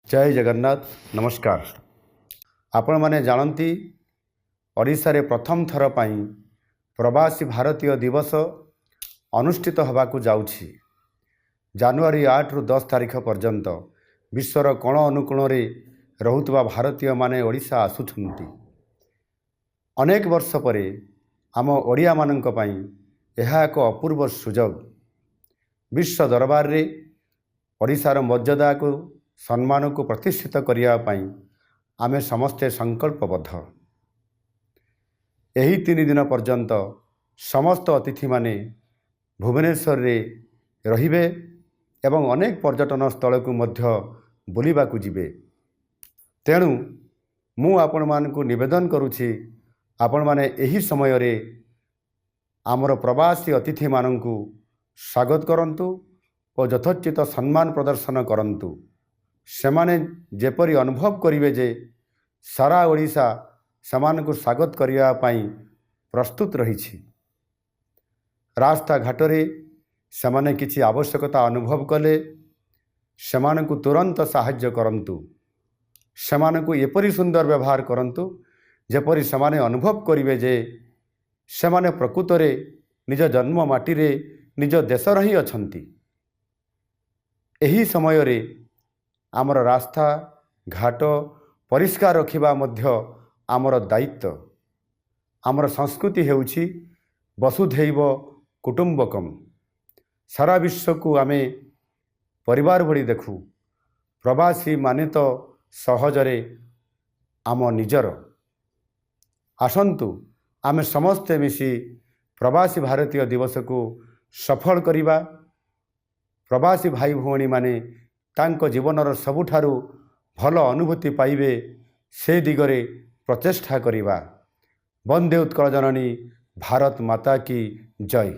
जय जगन्नाथ नमस्कार। आपण माने जानती ओडिशा रे प्रथम थर पाई प्रवासी भारतीय दिवस अनुष्ठित होबाकू जाउछि। जनवरी 8 रु 10 तारिख पर्यंत विश्वर कोण अनुकोण रे रहुतबा भारतीय माने ओडिशा आसुछंती। अनेक वर्ष परे आम ओडिया माननक पाई एहा एक अपूर्व सुजोग। विश्व दरबार रे ओडिशार मर्यादा को सम्मान को प्रतिष्ठित करने आमे समस्ते संकल्पबद्ध। यही 3 दिन पर्यंत समस्त अतिथि माने भुवनेश्वर रे रहिबे एवं अनेक पर्यटन स्थल को मध्य बुलिबाकू जिबे। तेणु मु आपण मान को निवेदन करुछि, आपण माने एही समय रे आमर प्रवासी अतिथि माननकू स्वागत करंतु और यथोचित सम्मान प्रदर्शन करंतु। सेमाने जेपरी अनुभव करिवे जे सारा ओडिशा समान को स्वागत करिया पाई प्रस्तुत रहिछि। रास्ता घाटरे सेमाने किछि आवश्यकता अनुभव कले सेमान को तुरंत साहाय्य करंतु। सेमान को एपरी सुंदर व्यवहार करंतु जेपरी सेमाने अनुभव करिवे जे सेमाने प्रकृतरे निज जन्म माटी रे निज देशर ही अछंती। एही समय रे आमर रास्ता घाट परिष्कार रखिबा मध्य आमर दायित्व। आमर संस्कृति हेउछि वसुधैव कुटुंबकम। सारा विश्व को आमे परिवार भली देखु। प्रवासी माने तो सहजरे आम निजर। आसंतु आमे समस्ते मिसी प्रवासी भारतीय दिवस को सफल करिबा। प्रवासी भाई भौणी माने तांको जीवनर सबुठारु भल अनुभूति पाइबे से दिगरे प्रचेष्टा करिबा। वंदे उत्कल जननी भारत माता की जय।